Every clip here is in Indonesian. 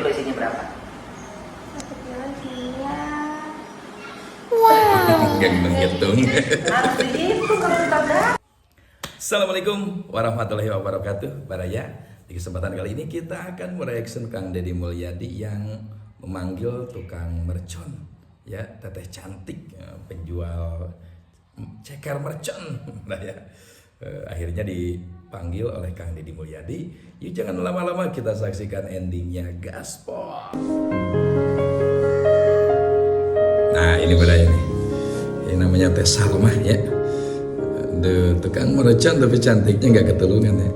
kilo isinya berapa? 1 kilo isinya. Gak menghitung. Harus dihitung kalau kita berapa. Assalamualaikum warahmatullahi wabarakatuh. Baraya, di kesempatan kali ini kita akan mereaction Kang Deddy Mulyadi yang memanggil tukang mercon, ya, teteh cantik, penjual ceker mercon, nah ya. Akhirnya dipanggil oleh Kang Deddy Mulyadi. Yuk jangan lama-lama, kita saksikan endingnya, gaspol. Nah ini Baraya nih, ini namanya Teh Salmah ya. Tukang mercon tapi cantiknya nggak ketulungan ya.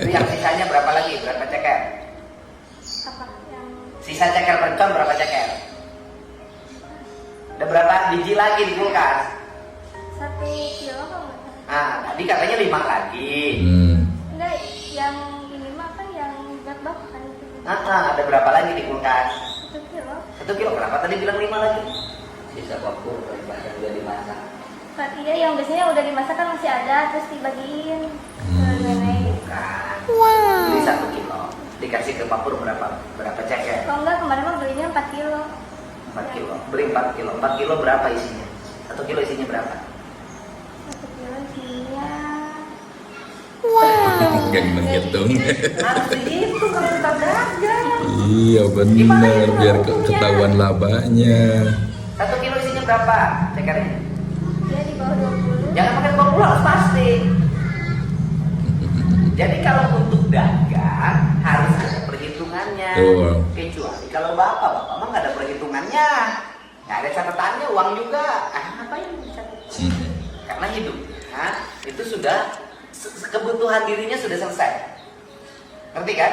Itu yang sisanya berapa lagi? Berapa ceker? Apa yang Sisa ceker mercon berapa ceker? Ada berapa biji lagi di kulkas? 1 kilo kalau nggak salah. Nah, tadi katanya 5 lagi. Enggak, yang ini mah kan yang bak kan itu. Ada berapa lagi di kulkas? 1 kilo. 1 kilo, kenapa tadi bilang 5 lagi? Sisa waktu yang udah dimasak. Pak, iya yang biasanya udah dimasak kan masih ada, terus dibagiin ke nenek. Bukan. Beli 1 kilo, dikasih ke Papur berapa ceker? Kalau enggak kemarin mah belinya 4 kilo. 4 kilo, beli 4 kilo. 4 kilo berapa isinya? 1 kilo isinya berapa? 1 kilo isinya. Gak menghitung. Harus dihitung kalau kita dagang. Iya benar, biar ketahuan labanya. 1 kilo isinya berapa cekernya? Dia di bawah 20. Jangan pakai 20, harus pasti. Jadi kalau untuk dagang harus ada perhitungannya. Betul. Kecuali kalau bapak mah nggak ada perhitungannya, nggak ada catatannya, uang juga. Apa yang dicatat? Karena hidupnya itu sudah kebutuhan dirinya sudah selesai. Ngerti kan?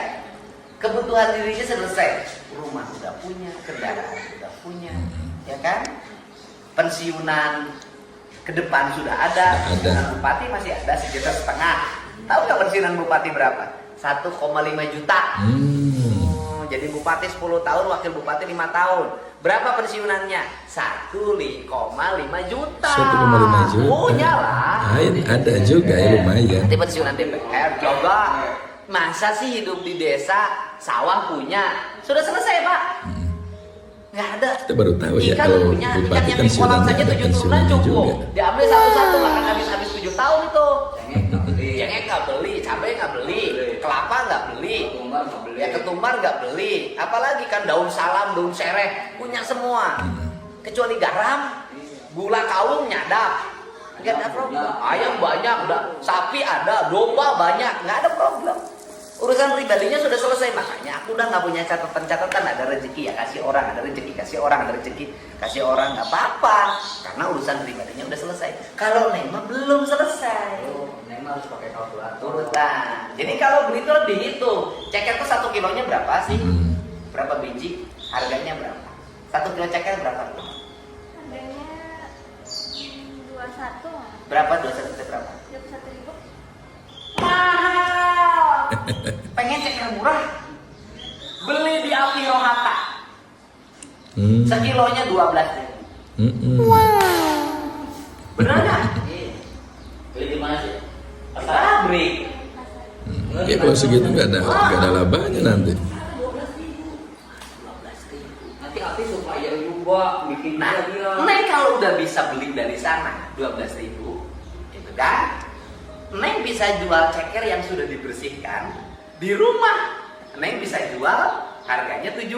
Kebutuhan dirinya selesai. Rumah sudah punya, kendaraan sudah punya, ya kan? Pensiunan ke depan sudah ada. Pensiunan bupati masih ada 1,5 juta. Tahu nggak pensiunan bupati berapa? 1,5 juta. Jadi bupati 10 tahun, wakil bupati 5 tahun. Berapa pensiunannya? 1,5 juta. 1,5 juta. Punya lah. Ada juga ya, lumayan. Nanti pensiunan DPR coba. Masa sih hidup di desa, sawah punya? Sudah selesai, Pak. Nggak ada. Kita baru tahu ya Ikan kalau punya, bupati ikan yang di pensiunan kolam saja ada 7 turunan pensiunannya cukup. juga. Diambil satu-satu, bahkan habis 7 tahun itu. Cengek nggak beli, cabai nggak beli, kelapa nggak beli, ya ketumbar nggak beli. Apalagi kan daun salam, daun sereh punya semua. Kecuali garam, gula kawung nyadap. Nggak ada problem. Ayam banyak, udah sapi ada, domba banyak, nggak ada problem. Urusan pribadinya sudah selesai, makanya aku udah nggak punya catatan. Ada rezeki ya kasih orang, ada rezeki kasih orang, ada rezeki kasih orang, nggak apa-apa, karena urusan pribadinya udah selesai. Kalau Nema belum selesai, Nema harus pakai kalkulator. Urutan. Jadi kalau beli itu dihitung. Ceker tuh 1 kilonya berapa sih? Berapa biji? Harganya berapa? 1 kilo ceker berapa? Harganya 21. Berapa? 21 itu berapa? 21.000. Mahal. Pengen ceker murah? Beli di Api Rohata. Sekilonya 12.000. Beneran nggak? Beli di mana sih? Pabrik. Ya kalau segitu nggak ada labanya nanti. 12.000. Nanti Api supaya juga bikin. Nah, Neng kalau udah bisa beli dari sana 12.000, itu kan? Neng bisa jual ceker yang sudah dibersihkan di rumah. Neng bisa jual harganya 17,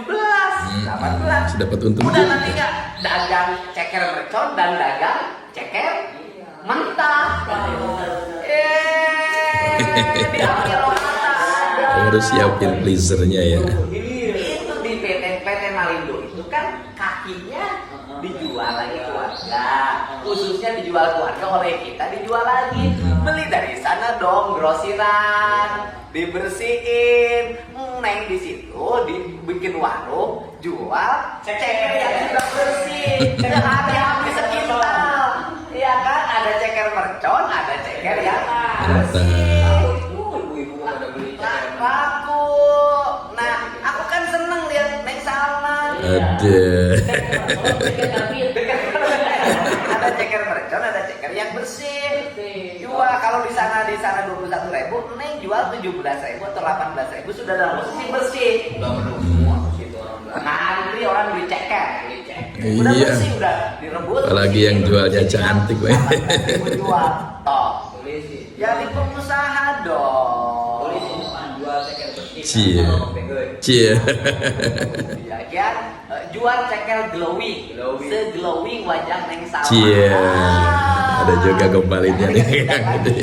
18. Dapat untung Udah juga. nanti nggak dagang ceker mercon dan dagang ceker mentah. Di Api Rohata ada. Harus siapin freezernya ya. Itu di PT Malindo itu kan kakinya dijual lagi keluarga, khususnya dijual keluarga, oleh kita dijual lagi. Beli dari sana dong, grosiran, dibersihin. Neng di situ dibikin warung, jual ceker yang sudah bersih, hari-hari sekintal. Iya kan, ada ceker mercon, ada ceker yang bersih. Laku. Nah, aku kan seneng lihat Neng Salma. Ada. Ada ceker mercon, ada ceker yang bersih. Jual kalau di sana 21.000, Neng jual 17.000 atau 18.000 sudah dalam posisi bersih. Udah penuh semua situ orang. Ngantri orang beli ceker. Udah Iya. bersih, udah direbus. Apalagi yang jualnya cantik, weh. Jual, toh. Jadi pengusaha dong. Jual ceker bersih. Cie. Cie. Ya kan? Jual ceker glowing. Se-glowing wajah Neng Salma. Cie. Ada juga gombalinnya nih yang gede.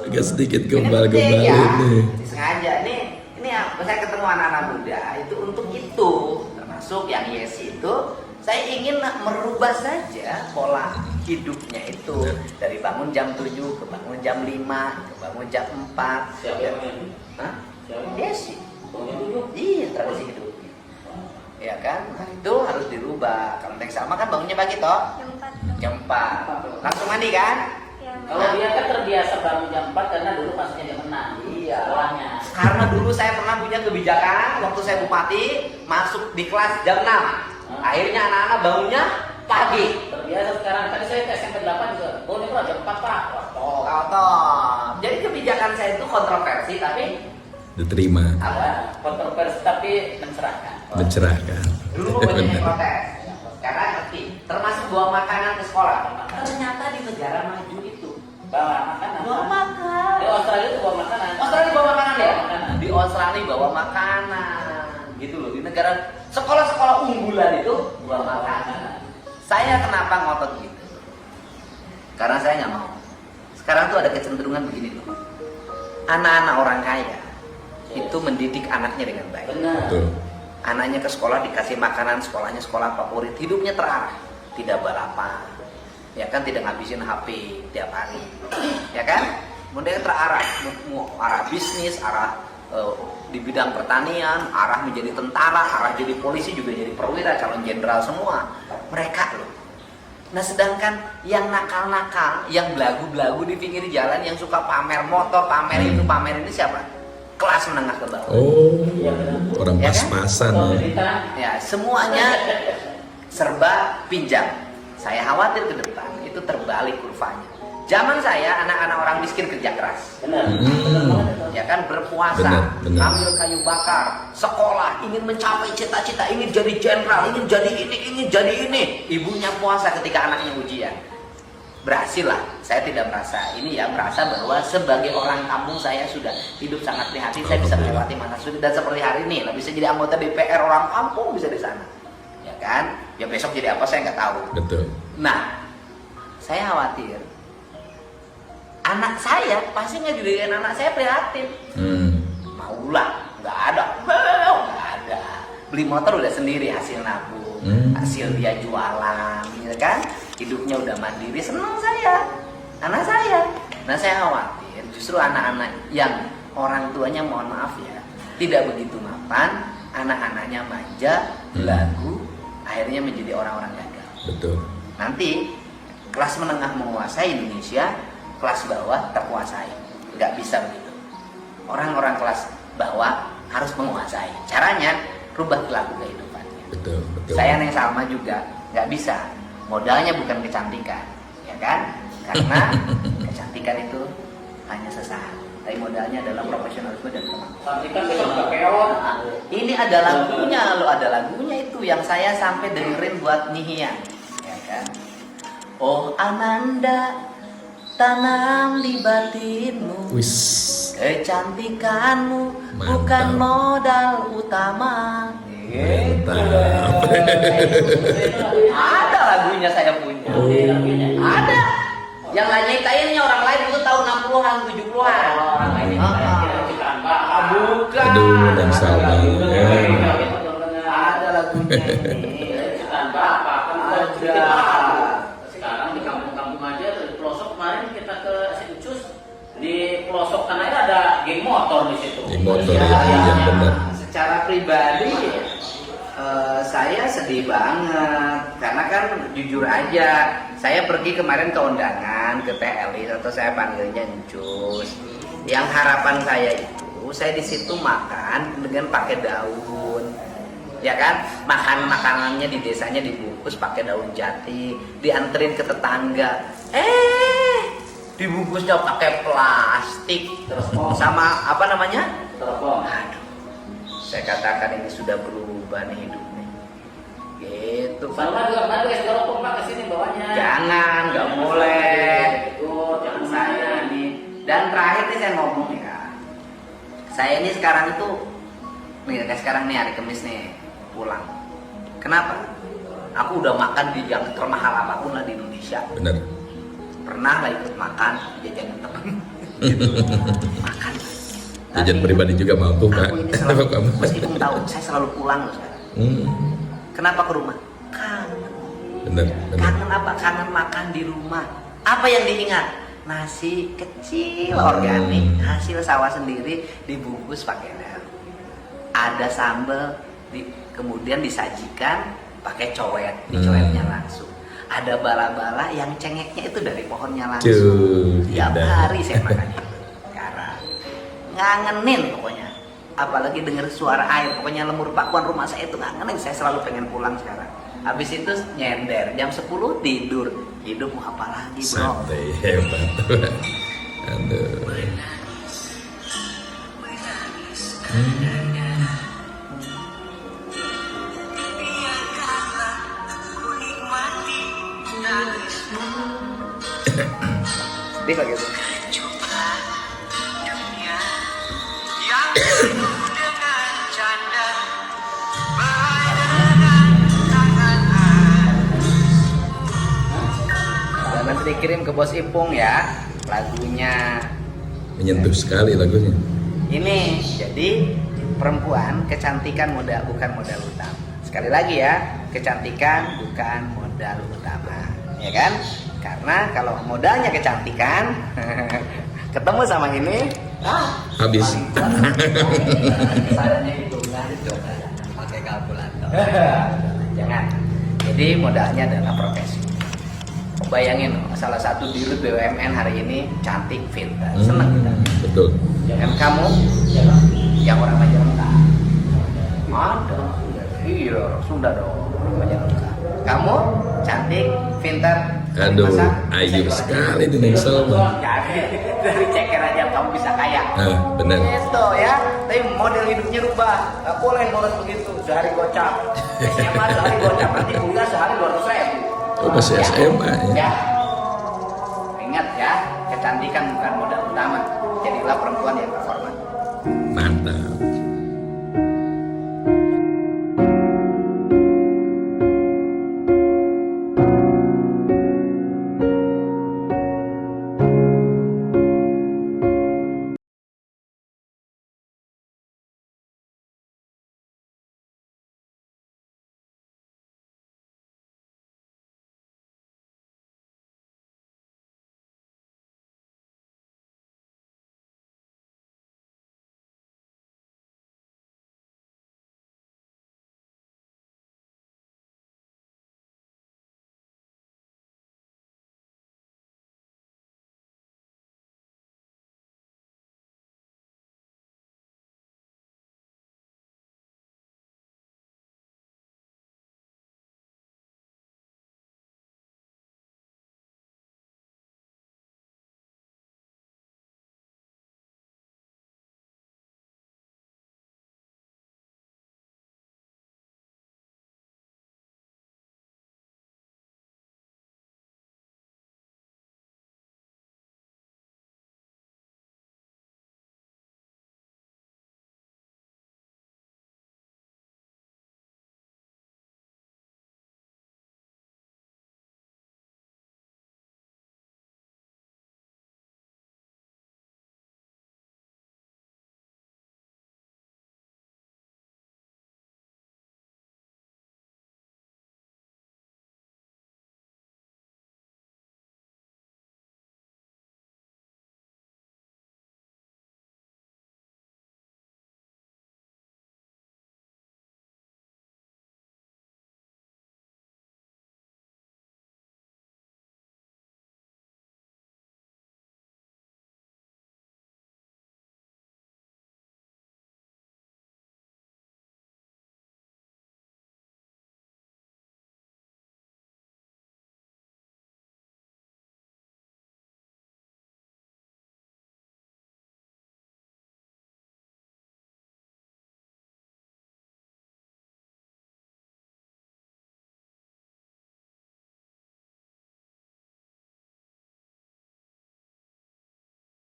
Agak sedikit gombal-gombalin Ya, nih. sengaja nih. Ini saya ketemu anak-anak muda itu untuk itu, termasuk yang Yes itu. Saya ingin merubah saja pola hidupnya itu dari bangun jam 7 ke bangun jam 5 ke bangun jam 4. Siapa yang ini? Hah? Siapa? Yes. Bangunnya dulu. Iya, tradisi hidupnya. Ya kan? Nah, itu harus dirubah. Kalau Neng Salma kan bangunnya pagi toh? Jam 4. Jam 4. Langsung mandi kan? Ya, Kalau dia kan terbiasa bangun jam 4 karena dulu masuknya jam 6. Iya. Sekolahnya. Karena dulu saya pernah punya kebijakan waktu saya bupati masuk di kelas jam 6. Akhirnya anak-anak bangunnya pagi. Terbiasa sekarang. Tadi saya ke SMP 8 juga. Bangunnya kalau jam 4 Pak. Kotor. Jadi kebijakan saya itu kontroversi tapi Diterima, Ada kontroversi tapi mencerahkan. mencerahkan. dulu banyak yang protes. Sekarang ngerti. Termasuk bawa makanan ke sekolah. Ternyata di negara maju itu Bawa makanan. bawa makan. Di Australia itu bawa makanan. Australia bawa makanan ya? Bawa makanan. Di Australia bawa makanan. Gitu loh. Di negara sekolah-sekolah unggulan itu bawa makanan. Saya kenapa ngotot gitu? Karena saya nggak mau. Sekarang tuh ada kecenderungan begini loh. Anak-anak orang kaya itu mendidik anaknya dengan baik. Benar. Betul. Anaknya ke sekolah dikasih makanan, sekolahnya sekolah favorit, hidupnya terarah, tidak balapan, ya kan, tidak ngabisin HP tiap hari, ya kan, kemudian terarah, mau arah bisnis, arah di bidang pertanian, arah menjadi tentara, arah jadi polisi, juga jadi perwira, calon jenderal semua, mereka loh. Nah sedangkan yang nakal-nakal, yang belagu-belagu di pinggir jalan, yang suka pamer motor, pamer itu, pamer ini siapa? Kelas menengah ke bawah. Oh, Iya benar. orang Ya kan? pas-pasan Kalau ya. cerita, Ya, semuanya serba pinjam. Saya khawatir ke depan itu terbalik kurvanya. Zaman saya anak-anak orang miskin kerja keras, benar. Hmm. Benar banget itu. ya kan, berpuasa, Benar. ambil kayu bakar, sekolah, ingin mencapai cita-cita, ingin jadi jenderal, ingin jadi ini, ingin jadi ini. Ibunya puasa ketika anaknya ujian. Berhasil lah. Saya tidak merasa ini ya, merasa bahwa sebagai orang kampung saya sudah hidup sangat prihatin. Saya bisa melewati masa sulit dan seperti hari ini lah, bisa jadi anggota DPR orang kampung, bisa di sana, ya kan? Ya besok jadi apa saya nggak tahu. Betul. Nah, saya khawatir anak saya pasti nggak jadikan anak saya prihatin. Maulah, nggak ada. Beli motor udah sendiri, hasil nabung, hasil dia jualan, ya kan? Hidupnya udah mandiri, senang saya, anak saya. Nah saya khawatir justru anak-anak yang orang tuanya mohon maaf ya tidak begitu mapan, anak-anaknya manja, belagu, akhirnya menjadi orang-orang gagal. Betul. Nanti kelas menengah menguasai Indonesia, kelas bawah terkuasai. Nggak bisa begitu. Orang-orang kelas bawah harus menguasai. Caranya rubah perilaku kehidupannya. Betul. Saya Neng Salma juga nggak bisa. Modalnya bukan kecantikan, ya kan? Karena kecantikan itu hanya sesaat. Tapi modalnya adalah profesionalisme dan kemampuan. Nanti kan besok ke peot. Ini ada lagunya loh, ada lagunya itu yang saya sampai dengerin buat Nihian, ya kan? Oh Ananda, tanam di batinmu Wis. kecantikanmu, Mantap. bukan modal utama. Mantap. Ada lagunya saya punya. Oh. Ada. Yang nyiptainnya orang lain itu tahun 60-an, 70-an. Orang lain ini kita Bukan. Aduh, Neng Salma. Ada lagunya ini. Ada. Sekarang di kampung-kampung aja di pelosok kemarin kita ke Sencus di pelosok tanah itu ada geng motor di situ. Geng motor ya, yang benar. Secara pribadi saya sedih banget karena kan jujur aja saya pergi kemarin ke undangan ke TLI atau saya panggilnya Encus. Yang harapan saya itu saya di situ makan dengan pakai daun, ya kan? Makanannya di desanya dibungkus pakai daun jati, dianterin ke tetangga. Dibungkusnya pakai plastik, terus sama apa namanya? Telepon. Aduh, saya katakan ini sudah berubah nih hidupnya. Gitu, Pak. Sama juga kan guys, telepon Pak kesini bawahnya. Jangan, nggak boleh. Ikut, jangan Saya nih. Dan terakhir nih saya ngomong ya. Saya ini sekarang itu, nih kayak sekarang nih hari Kamis nih pulang. Kenapa? Aku udah makan di yang termahal apapun lah di Indonesia. Benar. Pernah lah ikut makan jajanan teman. Makan. Jajan Tapi pribadi juga mampu, Pak. Aku ini selalu, Apa kamu? meskipun tahu saya selalu pulang loh sekarang. Kenapa ke rumah? Kangen. Benar, benar. Kangen apa? Kangen makan di rumah. Apa yang diingat? Nasi kecil organik, hasil sawah sendiri, dibungkus pakai daun. Ada sambal, kemudian disajikan pakai cowet, dicoetnya langsung. Ada bala-bala yang cengeknya itu dari pohonnya langsung. Tiap indah. hari saya makan itu. Sekarang ngangenin pokoknya. Apalagi dengar suara air, pokoknya lemur pakuan rumah saya itu ngangenin. Saya selalu pengen pulang sekarang. Habis itu nyender, jam 10 tidur. Hidup mau apa lagi, bro? Santai, hebat. Aduh. Sedih lagi tuh. Dan nanti dikirim ke Bos Ipung ya lagunya. Menyentuh sekali lagunya. Ini jadi perempuan kecantikan bukan modal utama. Sekali lagi ya, kecantikan bukan modal utama, ya kan? Karena kalau modalnya kecantikan, ketemu sama ini, Habis. Sarannya itu pakai kalkulator. Jangan. Jadi modalnya adalah profesi. Bayangin salah satu dirut BUMN hari ini cantik, pintar, senang kita. Betul. Dan kamu yang orang Majalengka ada, iya orang Sunda dong, orang Majalengka. Kamu cantik, pintar, Aduh, masak, ayu bisa sekali di Ningsel, Bang. jadi dari ceker aja kamu bisa kaya. Benar. Gitu ya. Tapi model hidupnya rubah. Gak boleh bolos begitu. Sehari gocap. SMA sehari gocap. Nanti kuliah sehari 200.000. Oh, masih SMA ya. Ya. Ingat ya, kecantikan bukan modal utama. Jadilah perempuan yang terhormat. Mantap.